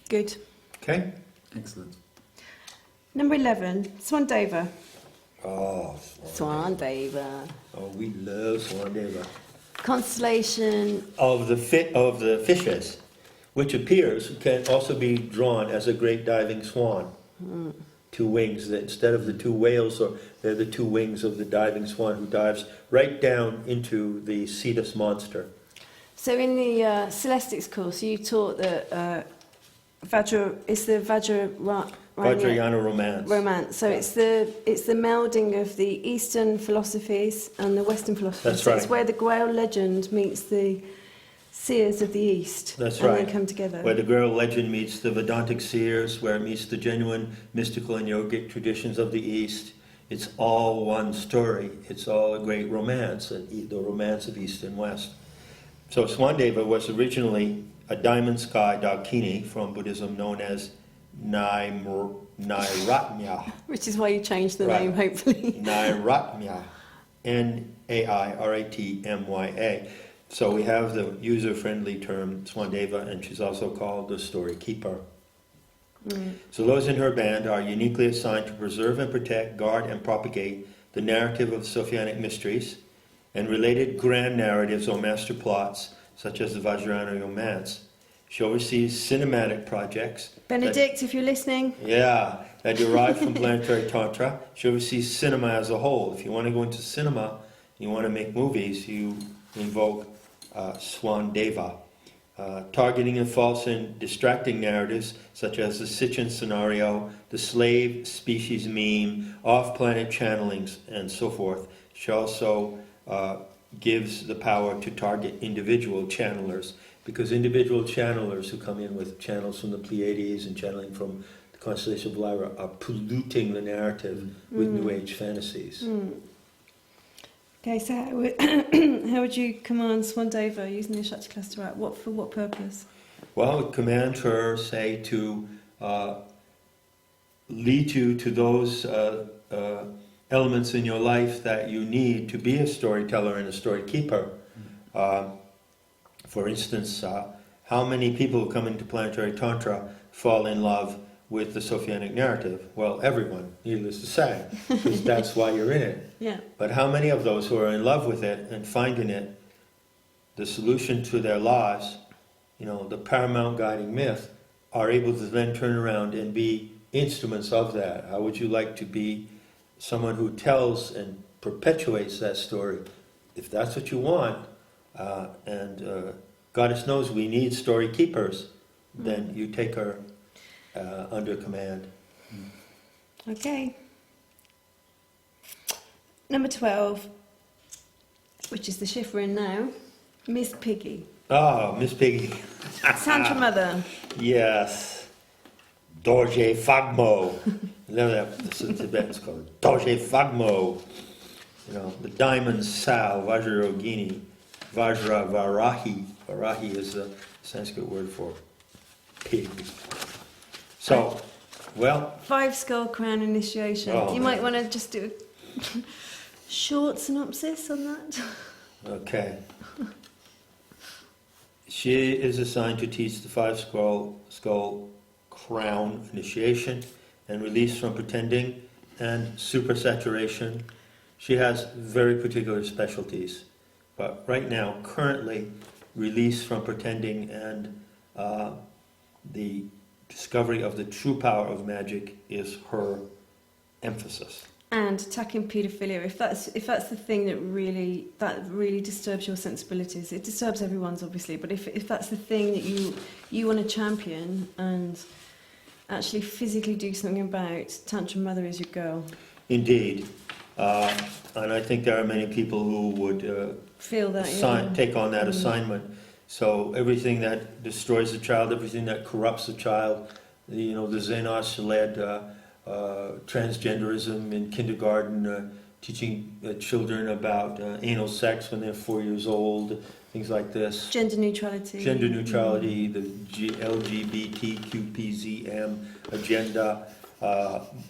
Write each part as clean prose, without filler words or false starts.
Good. Okay? Excellent. Number 11, Swandeva. Oh, Swandeva. Oh, we love Swandeva. Constellation. Of the fishes, which appears can also be drawn as a great diving swan. Two wings, that instead of the two whales, they're the two wings of the diving swan who dives right down into the Cetus monster. So in the Celestics course, you taught that Vajrayana romance. So it's the melding of the Eastern philosophies and the Western philosophies. That's So right. it's where the Grail legend meets the seers of the East. That's and right. they come together. Where the Grail legend meets the Vedantic seers, where it meets the genuine mystical and yogic traditions of the East. It's all one story. It's all a great romance, and the romance of East and West. So Swandeva was originally a diamond sky Dakini from Buddhism known as Nairatmya. Which is why you changed the Right. name, hopefully. Nairatmya. Nairatmya. So we have the user-friendly term Swandeva, and she's also called the story keeper. So those in her band are uniquely assigned to preserve and protect, guard and propagate the narrative of the Sophianic mysteries and related grand narratives or master plots, such as the Vajrayana romance. She oversees cinematic projects. Benedict, if you're listening. That derive from planetary tantra. She oversees cinema as a whole. If you want to go into cinema, you want to make movies, you invoke Swandeva. Targeting the false and distracting narratives, such as the Sitchin scenario, the slave species meme, off-planet channelings, and so forth. She also gives the power to target individual channelers, because individual channelers who come in with channels from the Pleiades and channeling from the constellation of Lyra are polluting the narrative with New Age fantasies. Okay, so how would you command Swandeva using the Shakti Cluster App? For what purpose? Well, it commands her, say, to lead you to those elements in your life that you need to be a storyteller and a story keeper. For instance, how many people who come into planetary tantra fall in love with the Sophianic narrative? Well, everyone, needless to say, because that's why you're in it. Yeah. But how many of those who are in love with it and find in it the solution to their lives, the paramount guiding myth, are able to then turn around and be instruments of that? How would you like to be someone who tells and perpetuates that story? If that's what you want, and Goddess knows we need story keepers, then you take her under command. Okay. Number 12, which is the shift we're in now, Miss Piggy. Oh, Miss Piggy. Tantra Mother. Yes. Dorje Fagmo. That's what Tibetan's called. Dorje Fagmo. The diamond sow, Vajrayogini, Vajra Varahi. Varahi is the Sanskrit word for pig. So, well... 5 skull crown initiation. You might want to just do a short synopsis on that. Okay. She is assigned to teach the 5 skull crown initiation and release from pretending and supersaturation. She has very particular specialties, but right now, currently, release from pretending and the discovery of the true power of magic is her emphasis. And attacking paedophilia, if that's the thing that really disturbs your sensibilities, it disturbs everyone's obviously, but if that's the thing that you want to champion and actually physically do something about, Tantra Mother is your girl. Indeed. And I think there are many people who would feel that take on that assignment. So everything that destroys the child, everything that corrupts the child, the Xenos-led transgenderism in kindergarten, teaching children about anal sex when they're 4 years old, things like this. Gender neutrality. The LGBTQPZM agenda.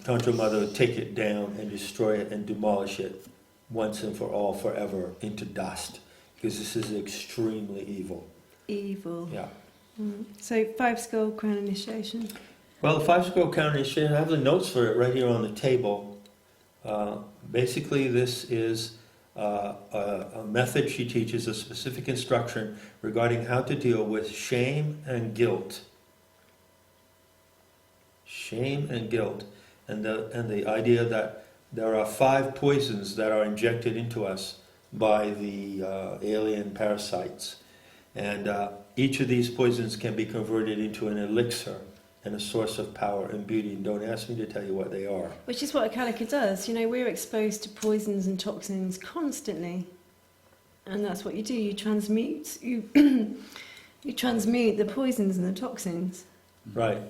Tantra Mother would take it down and destroy it and demolish it once and for all, forever, into dust. Because this is extremely evil. Evil. Yeah. So 5-skull crown initiation. Well, the 5-skull crown initiation, I have the notes for it right here on the table. Basically, this is a method she teaches, a specific instruction regarding how to deal with shame and guilt. Shame and guilt. And the idea that there are 5 poisons that are injected into us by the alien parasites. And each of these poisons can be converted into an elixir and a source of power and beauty. And don't ask me to tell you what they are. Which is what a Kalika does. You know, we're exposed to poisons and toxins constantly. And that's what you do. You transmute, you transmute the poisons and the toxins. Right.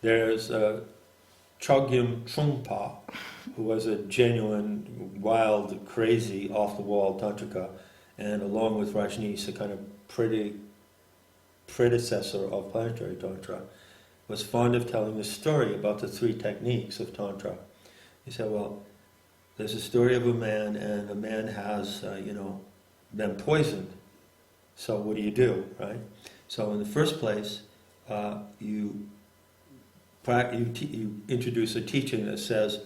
There's Chogyam Trungpa, who was a genuine, wild, crazy, off-the-wall tantrika, and along with Rajneesh, a kind of pretty predecessor of planetary tantra, was fond of telling a story about the 3 techniques of tantra. He said, well, there's a story of a man, and a man has, been poisoned. So what do, right? So in the first place, you introduce a teaching that says,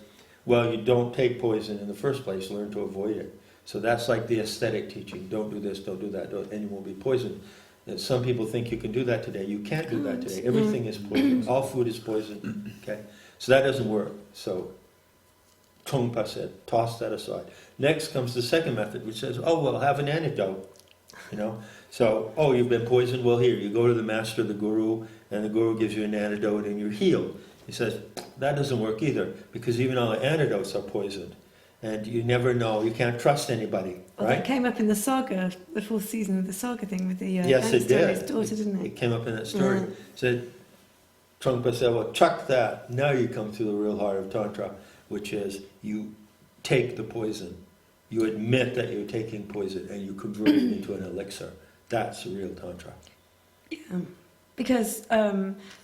well, you don't take poison in the first place, learn to avoid it. So that's like the aesthetic teaching. Don't do this, don't do that, and you won't be poisoned. And some people think you can do that today. You can't do that today. Everything is poison. All food is poison. Okay? So that doesn't work. So Trungpa said, toss that aside. Next comes the second method, which says, oh, well, have an antidote. So, oh, you've been poisoned? Well, here, you go to the master, the guru, and the guru gives you an antidote and you're healed. He says, that doesn't work either, because even all the antidotes are poisoned. And you never know, you can't trust anybody, well, right? That came up in the saga, the 4th season of the saga thing with the yes, it gangster and did. his daughter, didn't it? It came up in that story. Said, Trungpa said, well, chuck that. Now you come to the real heart of Tantra, which is you take the poison. You admit that you're taking poison and you convert it into an elixir. That's the real Tantra. Yeah, because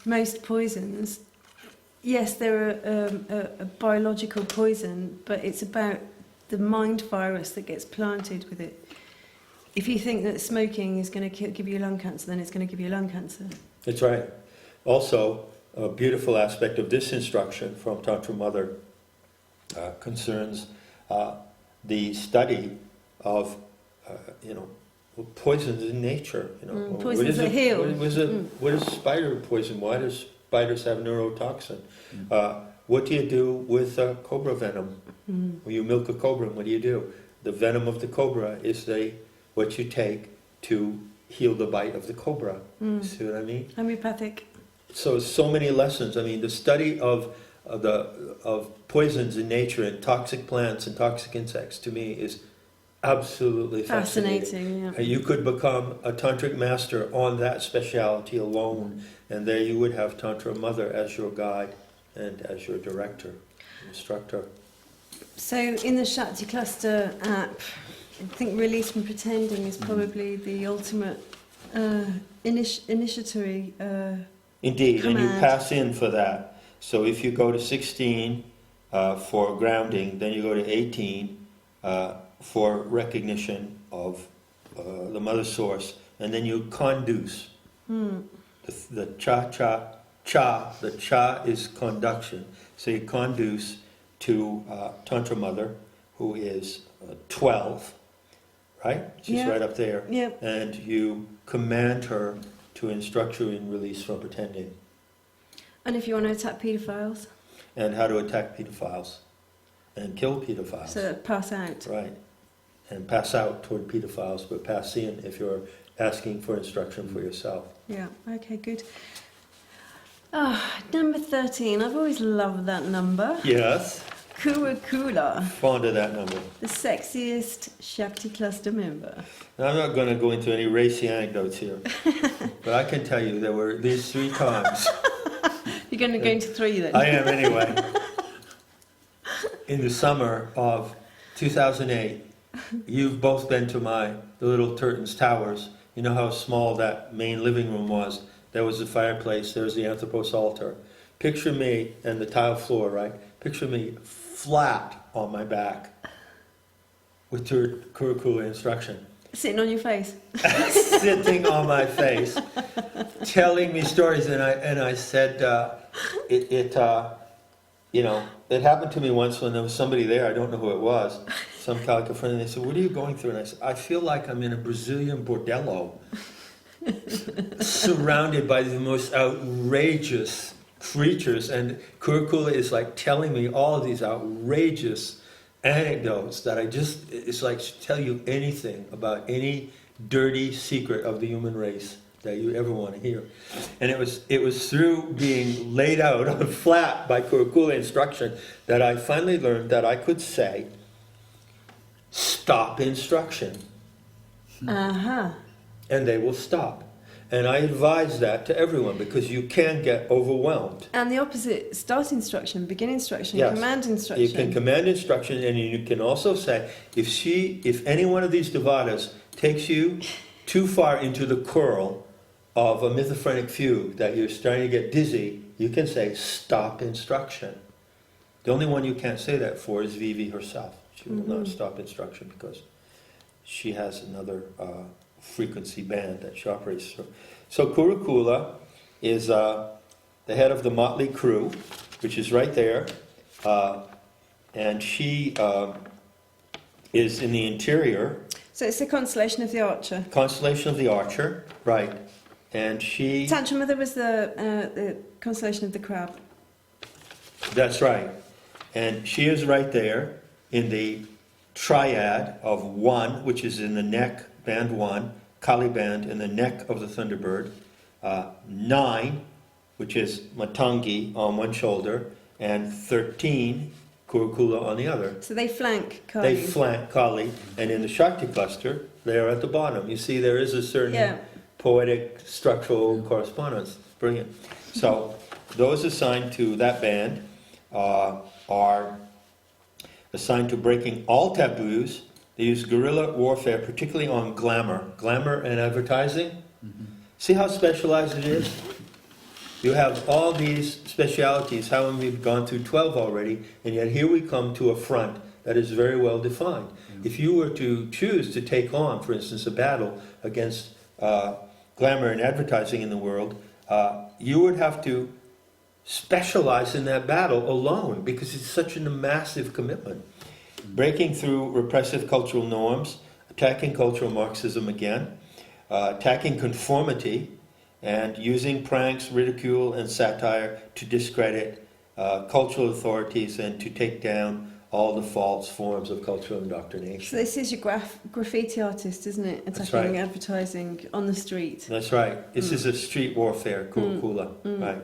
most poisons, yes, they're a biological poison, but it's about the mind virus that gets planted with it. If you think that smoking is going to give you lung cancer, then it's going to give you lung cancer. That's right. Also, a beautiful aspect of this instruction from Tantra Mother concerns the study of, poisons in nature. Poisons that heal. What is spider poison? Why do spiders have neurotoxin? What do you do with cobra venom? When you milk a cobra, what do? The venom of the cobra is what you take to heal the bite of the cobra. See what I mean? Homeopathic. So many lessons. I mean, the study of poisons in nature and toxic plants and toxic insects, to me, is absolutely fascinating. Yeah. You could become a tantric master on that speciality alone, and there you would have Tantra Mother as your guide and as your director, instructor. So in the Shakti Cluster app, I think release from pretending is probably the ultimate initiatory Indeed, command. and you pass in for that. So if you go to 16 for grounding, then you go to 18 for recognition of the mother source, and then you conduce. The cha, the cha is conduction. So you conduce to Tantra Mother, who is 12, right? She's right up there. Yep. And you command her to instruct you in release from pretending. And if you want to attack paedophiles. And how to attack pedophiles and kill pedophiles. So pass out. Right. And pass out toward pedophiles, but pass in if you're asking for instruction for yourself. Yeah, okay, good. Number 13. I've always loved that number. Yes. Kula. Fond of that number. The sexiest Shakti Cluster member. Now, I'm not going to go into any racy anecdotes here, but I can tell you there were these 3 times. You're going to go into 3 then? I am anyway. In the summer of 2008, you've both been to the little Turton's Towers. You know how small that main living room was. There was the fireplace, there was the Anthropos altar. Picture me and the tile floor, right? Picture me flat on my back with Kurukula instruction. Sitting on your face. sitting on my face, telling me stories, and I said, you know, it happened to me once when there was somebody there, I don't know who it was, some Calico friend, and they said, what are you going through? And I said, I feel like I'm in a Brazilian bordello, surrounded by the most outrageous creatures, and Kurukula is like telling me all of these outrageous anecdotes that it's like to tell you anything about any dirty secret of the human race that you ever want to hear. And it was through being laid out on flat by Kurukula instruction that I finally learned that I could say, stop instruction. Uh-huh. And they will stop. And I advise that to everyone because you can get overwhelmed. And the opposite, start instruction, begin instruction, Yes. command instruction. You can command instruction, and you can also say, if any one of these devatas takes you too far into the curl of a mythophrenic fugue that you're starting to get dizzy, you can say, stop instruction. The only one you can't say that for is Vivi herself. She will not stop instruction because she has another frequency band that she operates through. So Kurukula is the head of the motley crew, which is right there, and she is in the interior. So it's the constellation of the Archer. Constellation of the Archer, right. And she... Tantra Mother was the constellation of the Crab. That's right. And she is right there in the triad of 1, which is in the neck, band 1, Kali band in the neck of the Thunderbird, 9, which is Matangi on one shoulder, and 13, Kurukula on the other. So they flank Kali. They flank Kali, and in the Shakti cluster, they're at the bottom. You see, there is a certain poetic structural correspondence. Brilliant. So those assigned to that band are assigned to breaking all taboos. They use guerrilla warfare, particularly on glamour and advertising. Mm-hmm. See how specialized it is? You have all these specialities, how we've gone through 12 already, and yet here we come to a front that is very well defined. Mm-hmm. If you were to choose to take on, for instance, a battle against glamour and advertising in the world, you would have to specialize in that battle alone because it's such a massive commitment. Breaking through repressive cultural norms, attacking cultural Marxism again, attacking conformity, and using pranks, ridicule, and satire to discredit cultural authorities and to take down all the false forms of cultural indoctrination. So this is your graffiti artist, isn't it? Attacking advertising on the street. That's right. This is a street warfare, Kurukula, right?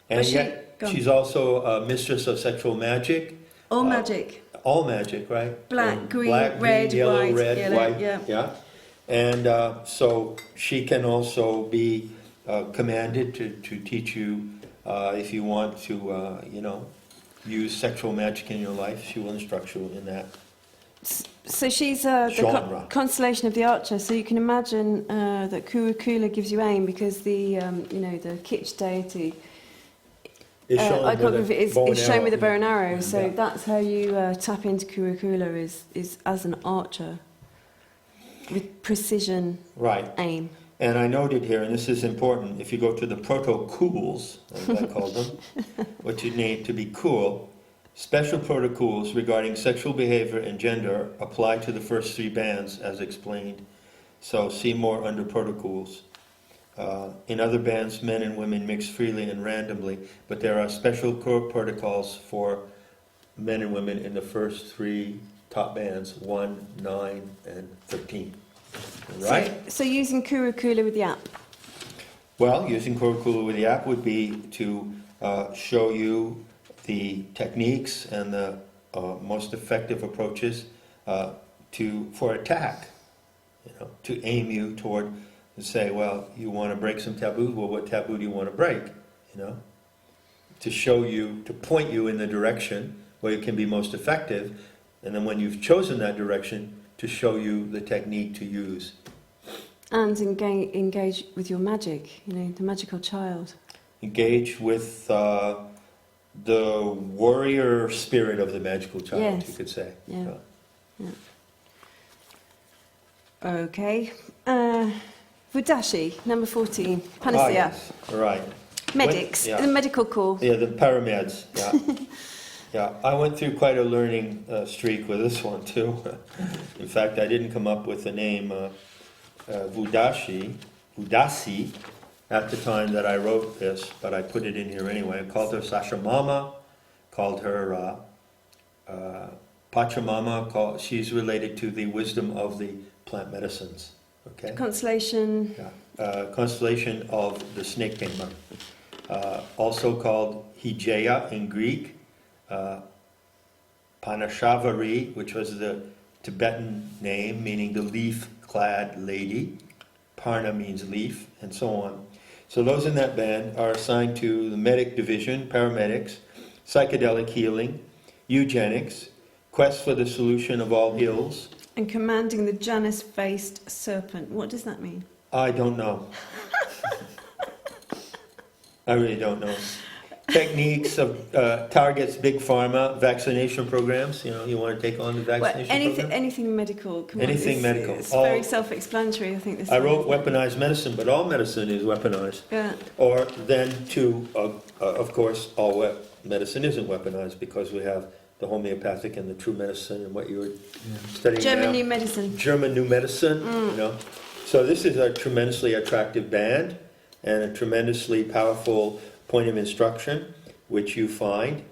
And But yet she's also a mistress of sexual magic. All magic. All magic, right? Black, green, red, yellow, white, yeah. yeah. And so she can also be commanded to teach you if you want to, use sexual magic in your life. She will instruct you in that. So she's the constellation of the Archer. So you can imagine that Kurukula gives you aim because the the kitsch deity. Is shown with a bow and arrow, so yeah. that's how you tap into Kurukula is as an archer with precision aim. And I noted here, and this is important, if you go to the proto-cools, as I call them, what you need to be cool, special protocols regarding sexual behavior and gender apply to the first 3 bands as explained. So see more under protocols. In other bands, men and women mix freely and randomly, but there are special core protocols for men and women in the first 3 top bands, 1, 9, and 13. Right? So using Kurukula with the app? Well, using Kurukula with the app would be to show you the techniques and the most effective approaches for attack, to aim you toward and say, well, you want to break some taboo? Well, what taboo do you want to break? To show you, to point you in the direction where you can be most effective, and then when you've chosen that direction, to show you the technique to use. And engage with your magic, the magical child. Engage with the warrior spirit of the magical child, you could say. Yeah. Okay. Vudashi, number 14, panacea. Ah, yes, right. Medics, Yeah. the medical corps. Yeah, the parameds. Yeah, yeah. I went through quite a learning streak with this one too. In fact, I didn't come up with the name Vudasi at the time that I wrote this, but I put it in here anyway. I called her Sasha Mama, called her Pachamama. She's related to the wisdom of the plant medicines. Okay. Constellation. Yeah. Constellation of the snake tamer. Also called Hygeia in Greek, Panashavari, which was the Tibetan name meaning the leaf-clad lady. Parna means leaf, and so on. So those in that band are assigned to the medic division, paramedics, psychedelic healing, eugenics, quest for the solution of all ills. And commanding the Janus-faced serpent. What does that mean? I don't know. I really don't know. Techniques of targets big pharma, vaccination programs. You know, you want to take on the vaccination program? Anything medical. Come Anything on, medical. It's very self-explanatory, I think. This I one. wrote weaponized medicine, but all medicine is weaponized. Yeah. Or then of course, all medicine isn't weaponized because we have the homeopathic and the true medicine and what you were studying German now. New Medicine. German New Medicine, you know. So this is a tremendously attractive band and a tremendously powerful point of instruction, which you find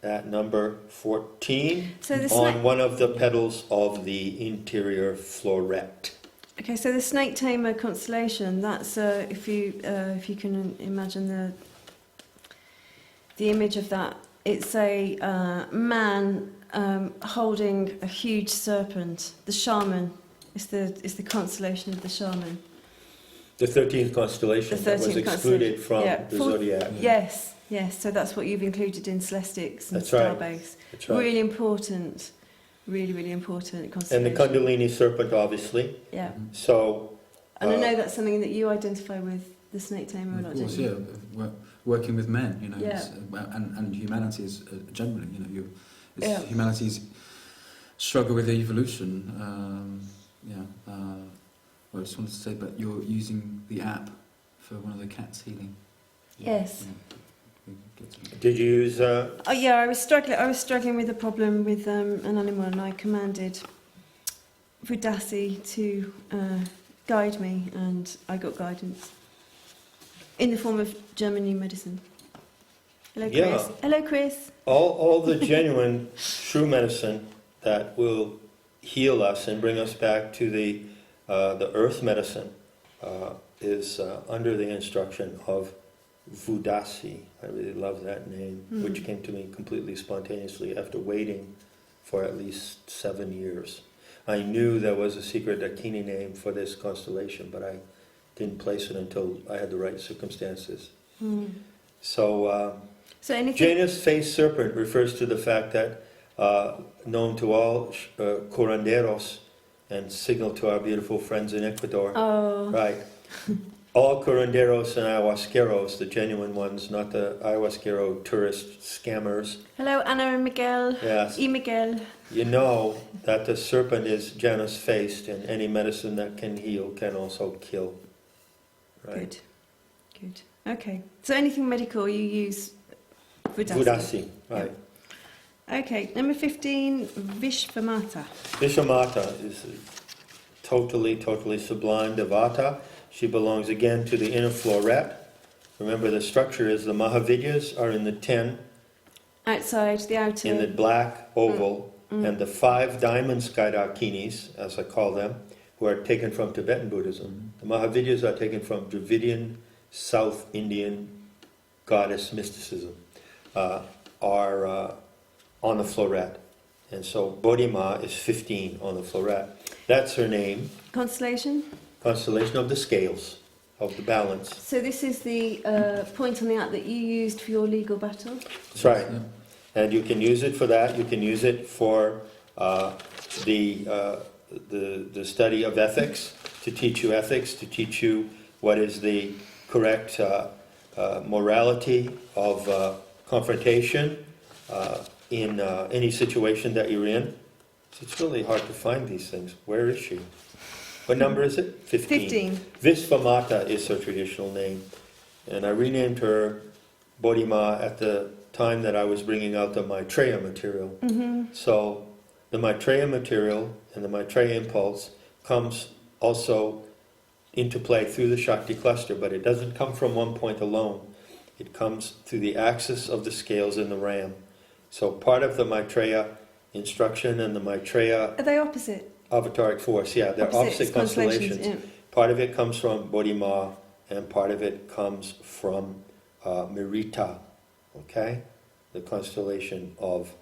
at number 14 on one of the petals of the interior floret. Okay, so the snake tamer constellation. That's if you can imagine the image of that. It's a man holding a huge serpent. The shaman. It's the constellation of the shaman. The 13th constellation that was excluded from the zodiac. Yes, yes. So that's what you've included in Celestics and That's right. Starbase. That's right. Really important. Really, really important And constellation. the Kundalini serpent, obviously. Yeah. So. And I know that's something that you identify with, the snake tamer, or not? Of course, don't yeah. you? Working with men, you know, Yeah. and humanity is generally, you know, humanity's struggle with evolution. I just wanted to say, but you're using the app for one of the cats healing. Yes. Did you use? Oh yeah, I was struggling with a problem with an animal, and I commanded Vudasi to guide me, and I got guidance in the form of German New Medicine. Hello, Chris. Yeah. Hello, Chris. All the genuine true medicine that will heal us and bring us back to the earth medicine is under the instruction of Vudasi. I really love that name, which came to me completely spontaneously after waiting for at least 7 years. I knew there was a secret Dakini name for this constellation, but I didn't place it until I had the right circumstances. So Janus-faced serpent refers to the fact that known to all curanderos and signal to our beautiful friends in Ecuador. Oh. Right. All curanderos and ayahuasqueros, the genuine ones, not the ayahuasquero tourist scammers. Hello, Anna and Miguel. Yes. E. Miguel. You know that the serpent is Janus-faced, and any medicine that can heal can also kill. Right. Good. Okay. So anything medical, you use Vudasi. Vudasi, right. Yep. Okay. Number 15, Vishvamata. Vishvamata is a totally sublime Devata. She belongs again to the inner floret. Remember, the structure is the Mahavidyas are in the 10. Outside, the outer. In the black oval, and the 5 diamond sky Dakinis, as I call them, who are taken from Tibetan Buddhism. The Mahavidyas are taken from Dravidian, South Indian goddess mysticism, are on the floret. And so Bodhima is 15 on the floret. That's her name. Constellation? Constellation of the scales, of the balance. So this is the point on the app that you used for your legal battle? That's right. And you can use it for that. You can use it for the study of ethics, to teach you ethics, to teach you what is the correct morality of confrontation in any situation that you're in. So it's really hard to find these things. Where is she? What number is it? 15. 15. Visvamata is her traditional name. And I renamed her Bodhima at the time that I was bringing out the Maitreya material. So the Maitreya material and the Maitreya impulse comes also into play through the Shakti cluster, but it doesn't come from one point alone. It comes through the axis of the scales in the ram. So part of the Maitreya instruction and the Maitreya Are they opposite? avataric force, yeah, they're opposite constellations. Yeah. Part of it comes from Bodhima, and part of it comes from Mirita, okay? The constellation of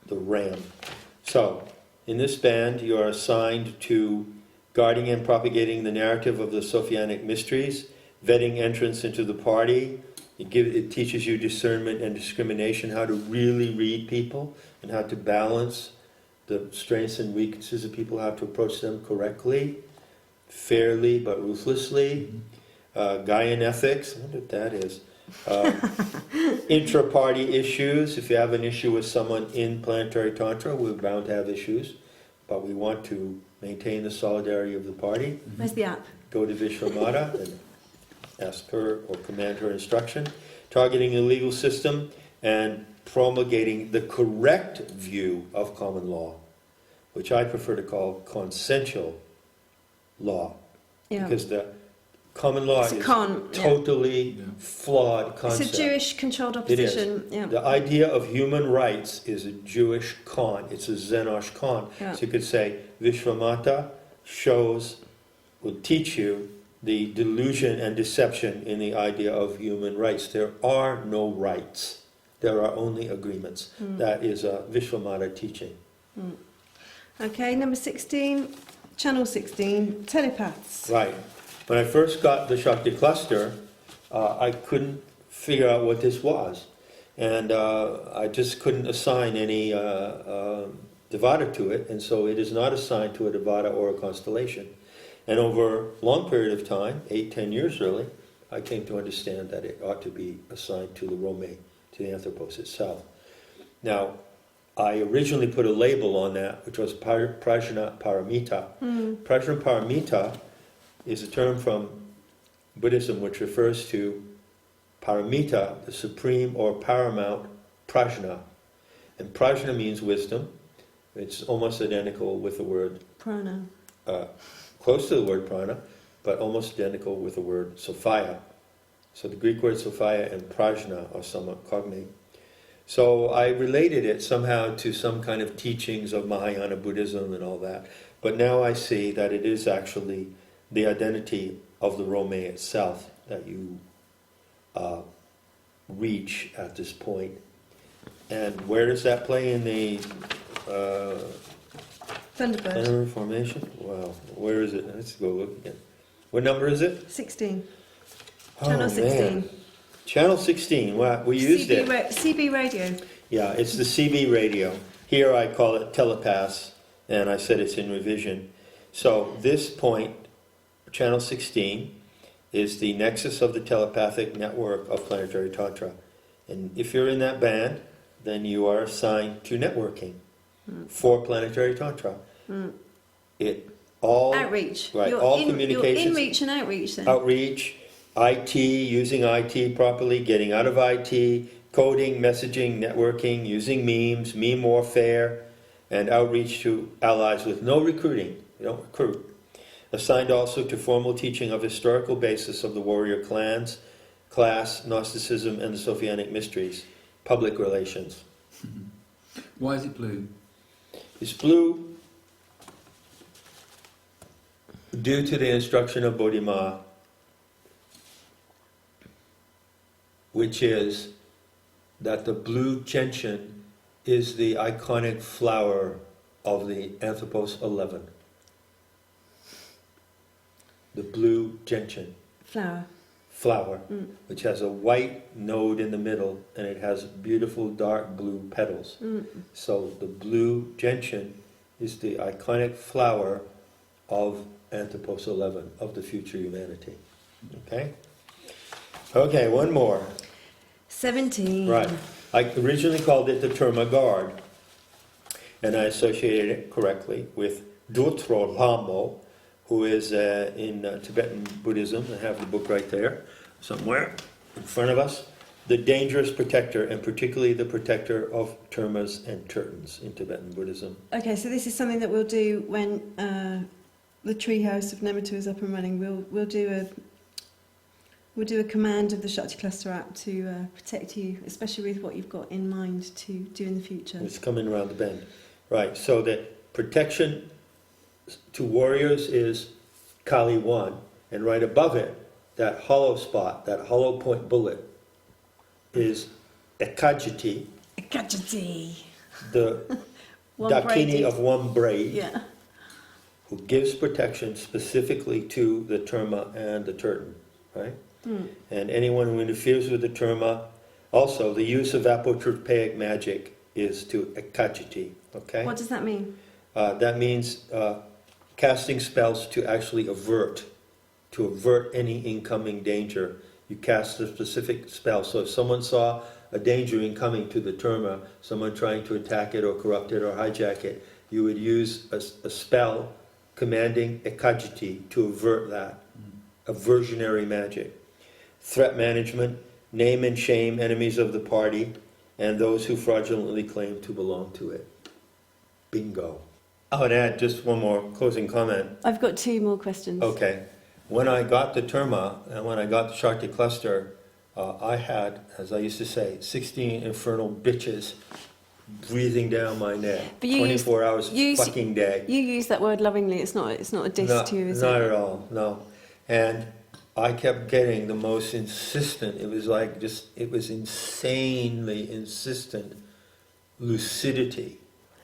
the ram. So, in this band, you are assigned to guarding and propagating the narrative of the Sophianic mysteries, vetting entrance into the party. It teaches you discernment and discrimination, how to really read people, and how to balance the strengths and weaknesses of people, how to approach them correctly, fairly but ruthlessly. Gaian ethics, I wonder what that is. Intra-party issues. If you have an issue with someone in planetary tantra, we're bound to have issues, but we want to maintain the solidarity of the party. Where's the app? Go to Vishwamata and ask her or command her instruction. Targeting the legal system and promulgating the correct view of common law, which I prefer to call consensual law, Yeah. because the common law It's a is yeah. totally flawed concept. It's a Jewish controlled It is. opposition. Yeah. The idea of human rights is a Jewish con. It's a Zenosh con. Yeah. So you could say Vishwamata will teach you the delusion and deception in the idea of human rights. There are no rights. There are only agreements. That is a Vishwamata teaching. Okay, number 16, channel 16, telepaths. Right. When I first got the Shakti cluster, I couldn't figure out what this was. And I just couldn't assign any Devata to it, and so it is not assigned to a Devata or a constellation. And over a long period of time, 8-10 years really, I came to understand that it ought to be assigned to the Rome, to the Anthropos itself. Now, I originally put a label on that, which was Prajna Paramita. Prajna Paramita is a term from Buddhism which refers to Paramita, the supreme or paramount prajna. And prajna means wisdom. It's almost identical with the word, Prana. close to the word prana, but almost identical with the word Sophia. So the Greek word Sophia and prajna are somewhat cognate. So I related it somehow to some kind of teachings of Mahayana Buddhism and all that. But now I see that it is actually the identity of the Rome itself that you reach at this point. And where does that play in the Thunderbird. Thunderbird formation? Wow, where is it? Let's go look again. What number is it? 16. Oh, Channel 16. man. Channel 16, wow, we used it. CB radio. Yeah, it's the CB radio. Here I call it telepaths, and I said it's in revision. So this point, channel 16, is the nexus of the telepathic network of planetary tantra. And if you're in that band, then you are assigned to networking for planetary tantra. It all Outreach. right, You're all in, communications. You're in-reach and outreach then. Outreach, IT, using IT properly, getting out of IT, coding, messaging, networking, using memes, meme warfare, and outreach to allies with no recruiting. You don't recruit. Assigned also to formal teaching of historical basis of the warrior clans, class, Gnosticism, and the Sophianic mysteries. Public relations. Why is it blue? It's blue due to the instruction of Bodhima, which is that the blue gentian is the iconic flower of the Anthropos 11. The blue gentian flower, which has a white node in the middle, and it has beautiful dark blue petals. So the blue gentian is the iconic flower of Anthropos 11, of the future humanity. Okay? Okay, one more. 17. Right. I originally called it the Terma Guard, and I associated it correctly with Dutrolamo, who is in Tibetan Buddhism. I have the book right there somewhere in front of us. The dangerous protector, and particularly the protector of termas and tertans in Tibetan Buddhism. Okay, so this is something that we'll do when the treehouse of Nemetu is up and running. We'll do a command of the Shakti Cluster app to protect you, especially with what you've got in mind to do in the future. It's coming around the bend. Right, so the protection to warriors is Kali 1, and right above it, that hollow spot, that hollow point bullet, is Ekajiti, the Dakini of one braid, yeah, who gives protection specifically to the terma and the tertan, right? And anyone who interferes with the terma, also the use of apotropaic magic is to Ekajiti, okay? What does that mean? That means casting spells to actually avert any incoming danger. You cast a specific spell. So if someone saw a danger incoming to the terma, someone trying to attack it or corrupt it or hijack it, you would use a spell commanding Ekajiti to avert that. Aversionary magic. Threat management, name and shame enemies of the party and those who fraudulently claim to belong to it. Bingo. I would add just one more closing comment. I've got 2 more questions. Okay. When I got the terma and when I got the Shakti cluster, I had, as I used to say, 16 infernal bitches breathing down my neck. But you 24 hours fucking day. You use that word lovingly. It's not a diss to you, is it? Not at all, no. And I kept getting the most insistent, it was insanely insistent lucidity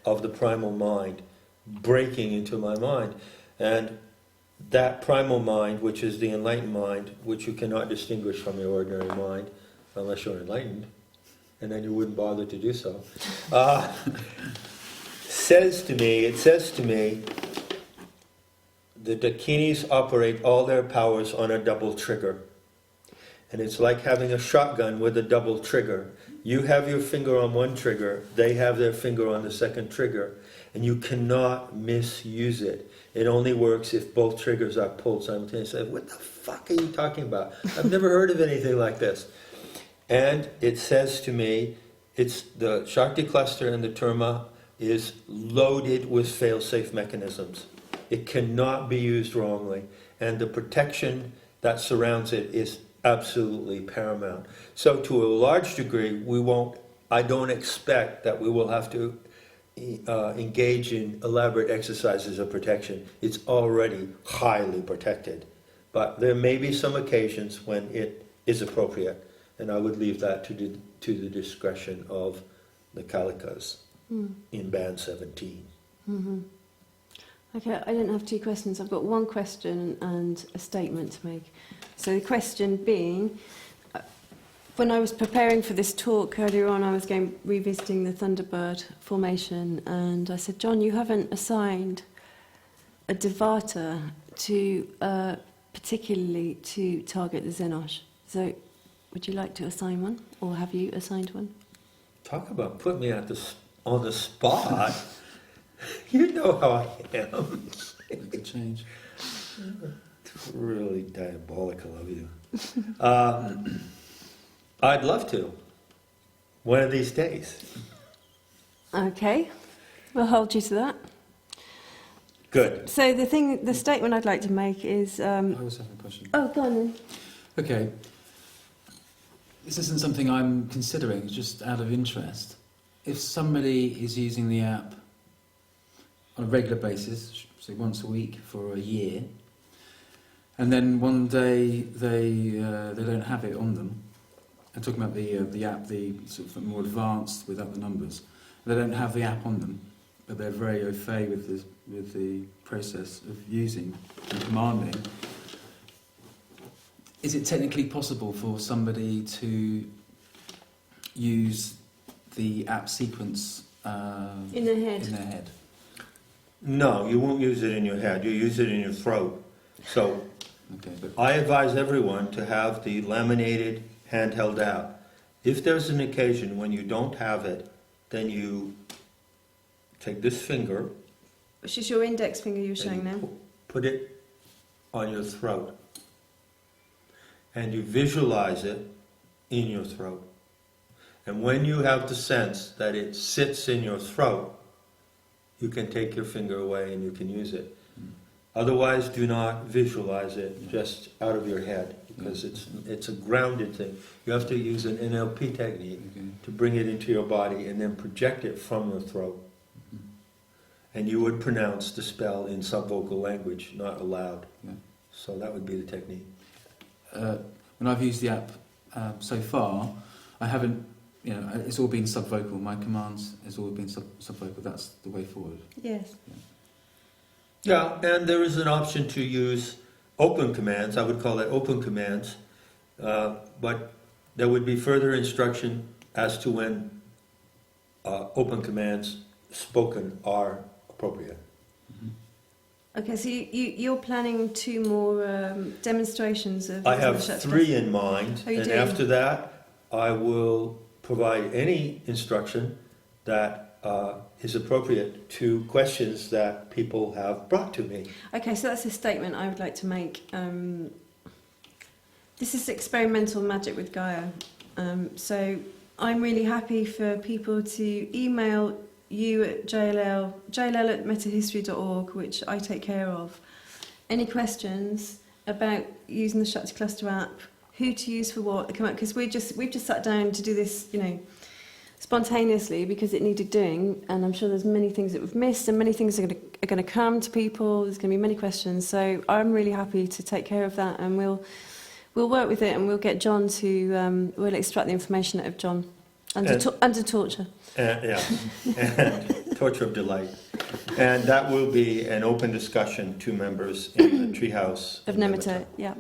of the primal mind breaking into my mind. And that primal mind, which is the enlightened mind, which you cannot distinguish from your ordinary mind, unless you're enlightened, and then you wouldn't bother to do so, says to me, the Dakinis operate all their powers on a double trigger. And it's like having a shotgun with a double trigger. You have your finger on one trigger, they have their finger on the second trigger, and you cannot misuse it. It only works if both triggers are pulled simultaneously. What the fuck are you talking about? I've never heard of anything like this. And it says to me, it's the Shakti cluster and the terma is loaded with fail-safe mechanisms. It cannot be used wrongly. And the protection that surrounds it is absolutely paramount. So to a large degree, I don't expect that we will have to engage in elaborate exercises of protection. It's already highly protected. But there may be some occasions when it is appropriate, and I would leave that to the discretion of the Kalikas in Band 17. Mm-hmm. Okay, I don't have 2 questions. I've got 1 question and a statement to make. So the question being, when I was preparing for this talk earlier on, I was revisiting the Thunderbird formation, and I said, John, you haven't assigned a Devata to particularly to target the Xenos. So would you like to assign one, or have you assigned one? Talk about put me on the spot. You know how I am. Make a change. It's really diabolical of you. I'd love to. One of these days. Okay, we'll hold you to that. Good. So the statement I'd like to make is... I also have a question. Oh, go on then. Okay. This isn't something I'm considering, it's just out of interest. If somebody is using the app on a regular basis, say once a week for a year, and then one day they don't have it on them, I'm talking about the app, the sort of more advanced without the numbers, they don't have the app on them, but they're very au fait with the process of using and commanding. Is it technically possible for somebody to use the app sequence In their head. in their head? No, you won't use it in your head. You use it in your throat. So Okay, but I advise everyone to have the laminated handheld app. If there's an occasion when you don't have it, then you take this finger, Which is your index finger you're showing and now? put it on your throat. And you visualize it in your throat. And when you have the sense that it sits in your throat, you can take your finger away and you can use it. Otherwise, do not visualize it just out of your head, because it's a grounded thing. You have to use an NLP technique to bring it into your body and then project it from your throat. And you would pronounce the spell in subvocal language, not aloud. Yeah. So that would be the technique. When I've used the app so far, I haven't, it's all been subvocal. My commands has all been subvocal. That's the way forward. Yes. Yeah, and there is an option to use open commands. I would call it open commands. But there would be further instruction as to when open commands spoken are appropriate. Okay, so you're planning 2 more demonstrations of... I have the Shakti 3 Cluster. in mind, Oh, you and do? after that I will provide any instruction that is appropriate to questions that people have brought to me. Okay, so that's a statement I would like to make. This is experimental magic with Gaia. So I'm really happy for people to email you at jll@metahistory.org, which I take care of. Any questions about using the Shakti Cluster app, who to use for what, come up, because we've just sat down to do this, spontaneously because it needed doing, and I'm sure there's many things that we've missed and many things are going to come to people. There's going to be many questions, so I'm really happy to take care of that, and we'll work with it, and we'll get John to we'll extract the information out of John under torture. Yeah, and torture of delight. And that will be an open discussion to members in the treehouse Of Nemeter, yeah.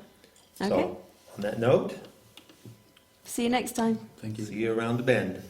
Okay. So, on that note, See you next time. Thank you. see you around the bend.